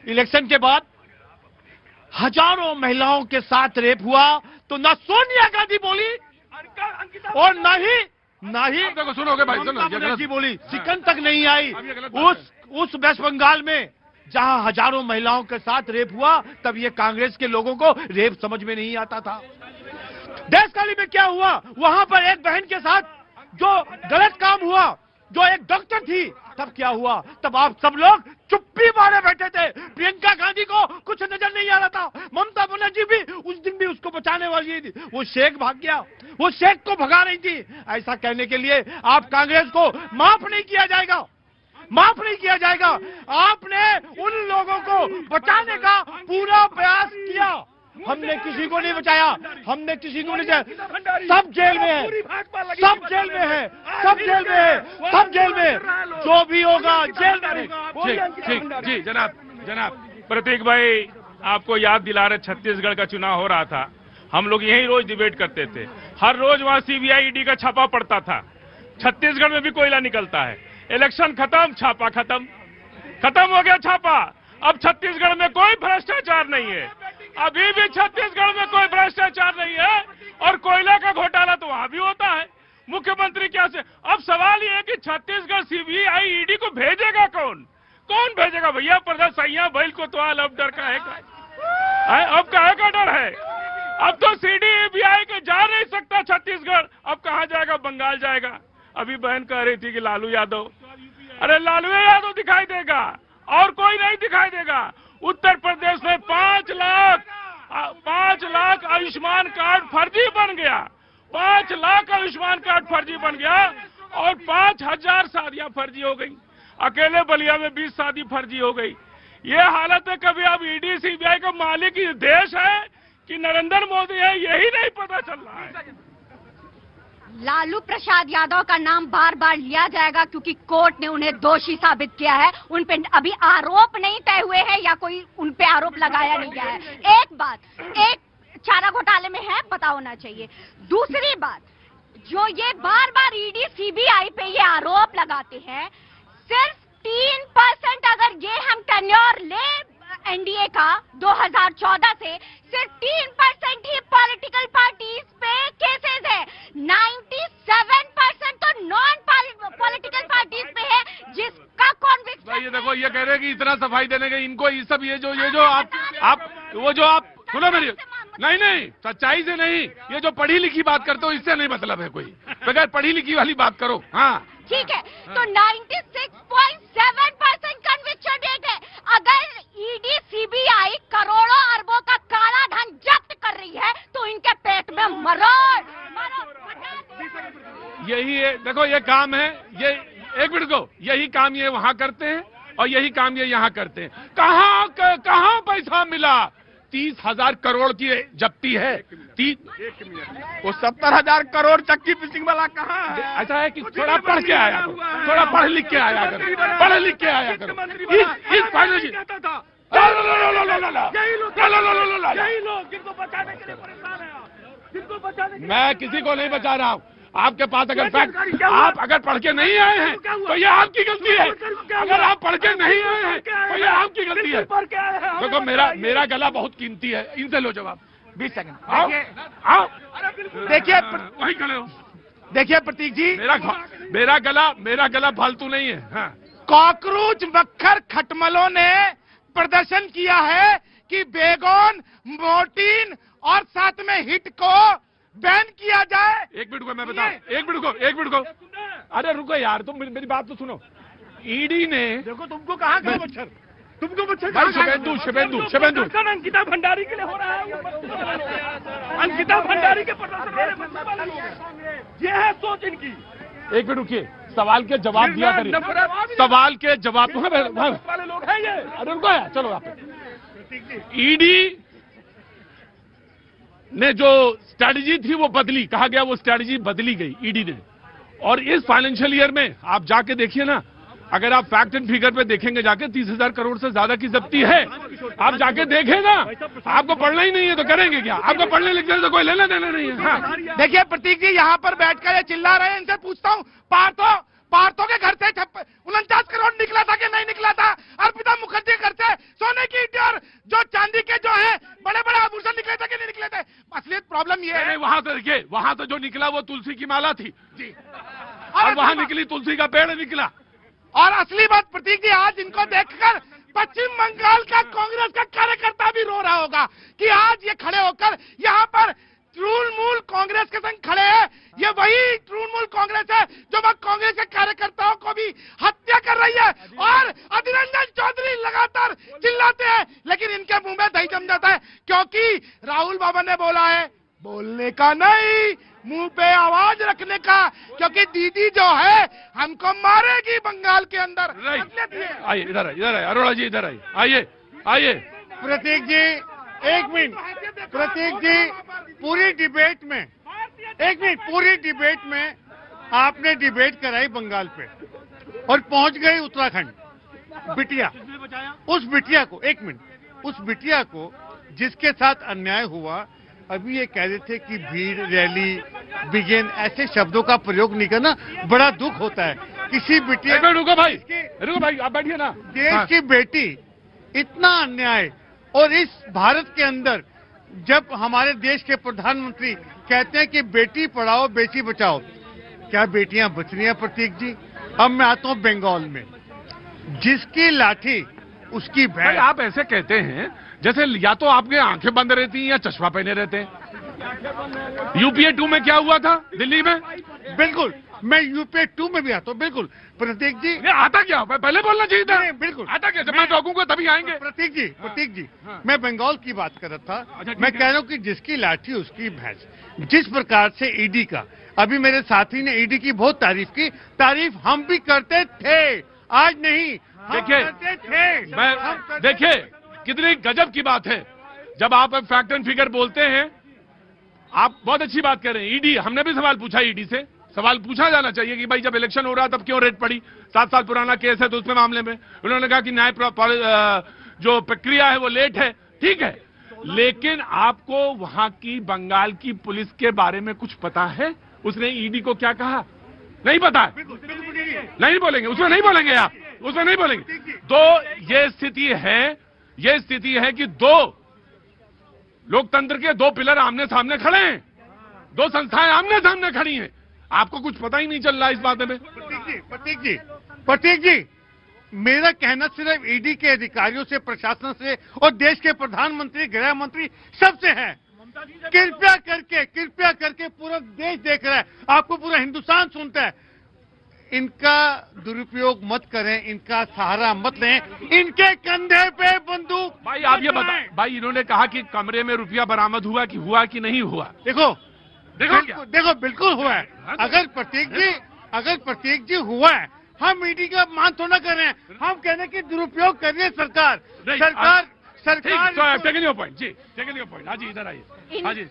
Election के बाद हजारों महिलाओं के साथ रेप हुआ तो ना सोनिया गांधी बोली और ना ही देखो सुनोगे भाई, सुनो, ममता ये बनर्जी गलत- बोली, सिकंद तक नहीं आई। अब ये गलत बात उस वेस्ट बंगाल में जहां हजारों महिलाओं के साथ रेप हुआ तब ये कांग्रेस के लोगों को रेप समझ में नहीं आता था। देशकाली में क्या हुआ, वहां पर एक बहन के साथ जो गलत काम हुआ, जो एक डॉक्टर थी, तब क्या हुआ, तब आप सब लोग चुप्पी मारे बैठे थे। प्रियंका गांधी को कुछ नजर नहीं आ रहा था, ममता बनर्जी भी उस दिन भी उसको बचाने वाली थी, वो शेख भाग गया, वो शेख को भगा रही थी। ऐसा कहने के लिए आप कांग्रेस को माफ नहीं किया जाएगा, माफ नहीं किया जाएगा। आपने उन लोगों को बचाने का पूरा प्रयास किया, हमने किसी को नहीं बचाया, हमने किसी को नहीं बचाया। सब जेल में है, सब जेल में है, सब जेल में है, सब जेल में, जो भी होगा जेल में। ठीक, जी जनाब प्रतीक भाई, आपको याद दिला रहे छत्तीसगढ़ का चुनाव हो रहा था, हम लोग यही रोज डिबेट करते थे, हर रोज वहां सीबीआई ईडी का छापा पड़ता था। छत्तीसगढ़ में भी कोयला निकलता है, इलेक्शन खत्म, छापा खत्म हो गया छापा। अब छत्तीसगढ़ में कोई भ्रष्टाचार नहीं है, अभी भी छत्तीसगढ़ में कोई भ्रष्टाचार नहीं है, और कोयला का घोटाला तो वहां भी होता है। मुख्यमंत्री क्या से, अब सवाल ये है कि छत्तीसगढ़ सीबीआई ईडी को भेजेगा कौन भेजेगा भैया? प्रजा सैया बैल को तो अब डर का है, अब काहे का डर है? अब तो सीबीआई के जा नहीं सकता छत्तीसगढ़, अब कहां जाएगा? बंगाल जाएगा। अभी बहन कह रही थी कि लालू यादव, अरे लालू यादव दिखाई देगा और कोई नहीं दिखाई देगा। उत्तर प्रदेश में 5 लाख आयुष्मान कार्ड फर्जी बन गया, 5 लाख आयुष्मान कार्ड फर्जी बन गया, और 5000 शादियां फर्जी हो गई। अकेले बलिया में 20 शादी फर्जी हो गई। ये हालत है, कभी अब ईडी सीबीआई का मालिक ये देश है कि नरेंद्र मोदी है, यही नहीं पता चल रहा है। लालू प्रसाद यादव का नाम बार बार लिया जाएगा क्योंकि कोर्ट ने उन्हें दोषी साबित किया है। उन पे अभी आरोप नहीं तय हुए हैं या कोई उन पे आरोप लगाया नहीं गया है। एक बात, एक चारा घोटाले में है, पता होना चाहिए। दूसरी बात, जो ये बार बार ईडी सीबीआई पे ये आरोप लगाते हैं, सिर्फ 3% अगर ये हम टेन्योर ले एनडीए का 2014 से, सिर्फ 3% ही पॉलिटिकल पार्टीज पे केसेस है, 97% तो नॉन पॉलिटिकल पार्टीज पे है जिसका कॉन्विक्शन। ये देखो, ये कह रहे हैं कि इतना सफाई देने के इनको ये सब ये जो आप सुनो मेरी, नहीं सच्चाई से नहीं, ये जो पढ़ी लिखी बात करते हो इससे नहीं मतलब है, कोई बगैर पढ़ी लिखी वाली बात करो। हाँ ठीक है, तो 96.7% कन्विक्शन रेट है। अगर ईडी सीबीआई करोड़ों अरबों का काला धन जब्त कर रही है तो इनके पेट में मरोड़। यही है, देखो ये काम है, ये एक मिनट को, यही काम ये वहां करते हैं और यही काम ये यहाँ करते हैं। कहाँ पैसा मिला? 30,000 करोड़ की जब्ती है। वो 70,000 करोड़ चक्की फिशिंग वाला कहाँ है? ऐसा है कि थोड़ा पढ़ के आया करो, थोड़ा पढ़ लिख के आया करो, पढ़ लिख के आया करो। इस फाइनल मैं किसी को नहीं बचा रहा हूँ। आपके पास अगर फैक्ट, आप अगर पढ़ के नहीं आए हैं तो ये आपकी गलती है। अगर आप पढ़ के नहीं आए हैं तो ये आपकी गलती है। देखो मेरा गला बहुत कीमती है, इनसे लो जवाब। 20 सेकंड। आओ देखिए वहीं खड़े हो। देखिए प्रतीक जी, मेरा गला फालतू नहीं है। हाँ। कॉकरोच मक्खर खटमलों ने प्रदर्शन किया है कि बेगोन, मोर्टीन और साथ में हिट को बैन किया जाए। एक मिनट को मैं बताऊं, एक मिनट को अरे रुको यार, तुम मेरी बात तो सुनो। ईडी ने देखो तुमको कहाँ गया मच्छर, तुमको मच्छर भाई शुभेंदु अंकिता भंडारी के लिए हो रहा है, अंकिता भंडारी के प्रदर्शन, ये है सोच इनकी। एक मिनट रुकिए, सवाल के जवाब दिया करिए, सवाल के जवाब वाले लोग हैं ये। अरे रुको यार, चलो आप। ईडी ने जो स्ट्रैटेजी थी वो बदली, कहा गया वो स्ट्रैटेजी बदली गई ईडी ने। और इस फाइनेंशियल ईयर में आप जाके देखिए ना, अगर आप फैक्ट एंड फिगर पे देखेंगे जाके 30,000 करोड़ से ज्यादा की जब्ती है। आप जाके देखें ना, आपको पढ़ना ही नहीं है तो करेंगे क्या? आपको पढ़ने लिखने से कोई लेना देना नहीं है। हाँ। देखिए प्रतीक जी, यहाँ पर बैठकर ये चिल्ला रहे हैं, इनसे पूछता हूँ, पार्थो के घर से 49 करोड़ निकला था कि नहीं निकला था? अर्पिता मुखर्जी के घर से सोने की वहां से देखिए, वहां से जो निकला वो तुलसी की माला थी जी। और वहां निकली तुलसी का पेड़ निकला। और असली बात प्रतीक जी, आज इनको देखकर पश्चिम बंगाल का कांग्रेस का कार्यकर्ता भी रो रहा होगा कि आज ये खड़े होकर यहाँ पर तृणमूल कांग्रेस के संग खड़े हैं। ये वही तृणमूल कांग्रेस है जो वह कांग्रेस के कार्यकर्ताओं को भी हत्या कर रही है। और अधीर रंजन चौधरी लगातार चिल्लाते हैं, लेकिन इनके मुंह में दही जम जाता है, क्योंकि राहुल बाबा ने बोला है बोलने का नहीं, मुंह पे आवाज रखने का, क्योंकि दीदी जो है हमको मारेगी बंगाल के अंदर। आइए इधर आइए, अरोड़ा जी इधर आइए, आइए आइए। प्रतीक जी एक मिनट, प्रतीक जी पूरी डिबेट में, एक मिनट, पूरी डिबेट में आपने डिबेट कराई बंगाल पे और पहुंच गई उत्तराखंड। बिटिया, उस बिटिया को, एक मिनट, उस बिटिया को जिसके साथ अन्याय हुआ, अभी ये कह रहे थे कि भीड़, रैली, बिगिन, ऐसे शब्दों का प्रयोग नहीं करना, बड़ा दुख होता है। किसी बिटिया, रुको भाई आप बैठिए ना। देश की बेटी, इतना अन्याय, और इस भारत के अंदर जब हमारे देश के प्रधानमंत्री कहते हैं कि बेटी पढ़ाओ बेटी बचाओ, क्या बेटियां बच रही हैं प्रतीक जी? अब मैं आता हूं बंगाल में, जिसकी लाठी उसकी भाई भैंस। आप ऐसे कहते हैं जैसे या तो आपके आंखें बंद रहती हैं या चश्मा पहने रहते हैं। यूपीए 2 में क्या हुआ था दिल्ली में? बिल्कुल, मैं यूपीए 2 में भी आता हूं। बिल्कुल प्रतीक जी, ये आता क्या पहले बोलना चाहिए था। नहीं, बिल्कुल आता क्या, जब मैं रोकूंगा तभी आएंगे। प्रतीक जी, प्रतीक जी, हाँ। मैं बंगाल की बात कर रहा था। अच्छा, ठीक मैं है। कह रहा हूं कि जिसकी लाठी उसकी भैंस। जिस प्रकार से ईडी का, अभी मेरे साथी ने ईडी की बहुत तारीफ की, तारीफ हम भी करते थे, आज नहीं, हम देखिए, करते थे। मैं देखिए कितनी गजब की बात है जब आप फैक्ट एंड फिगर बोलते हैं। आप बहुत अच्छी बात कर रहे हैं। ईडी, हमने भी सवाल पूछा ईडी से, सवाल पूछा जाना चाहिए कि भाई जब इलेक्शन हो रहा तब क्यों रेड पड़ी, 7 साल पुराना केस है तो उसमें मामले में उन्होंने कहा कि न्याय जो प्रक्रिया है वो लेट है, ठीक है, लेकिन आपको वहां की बंगाल की पुलिस के बारे में कुछ पता है? उसने ईडी को क्या कहा? नहीं पता है, नहीं बोलेंगे, उसमें नहीं बोलेंगे आप, उसमें नहीं बोलेंगे। तो ये स्थिति है कि दो लोकतंत्र के दो पिलर आमने सामने खड़े हैं, दो संस्थाएं आमने सामने खड़ी हैं, आपको कुछ पता ही नहीं चल रहा इस बारे में। प्रतीक जी, मेरा कहना सिर्फ ईडी के अधिकारियों से, प्रशासन से और देश के प्रधानमंत्री, गृह मंत्री सबसे है, कृपया करके पूरा देश देख रहा है, आपको पूरा हिंदुस्तान सुनता है, इनका दुरुपयोग मत करें, इनका सहारा मत लें, इनके कंधे पे बंदूक। भाई आप ये बताएं, भाई इन्होंने कहा कि कमरे में रुपया बरामद हुआ कि नहीं हुआ? देखो बिल्कुल हुआ है। हाँ, अगर प्रतीक जी हुआ है, हम ईडी का मान थोड़ा कर रहे हैं, हम कह रहे हैं कि दुरुपयोग कर रही है सरकार। टेकिंग योर पॉइंट जी, टेकिंग योर पॉइंट। हाँ जी इधर आइए, हाँ जी।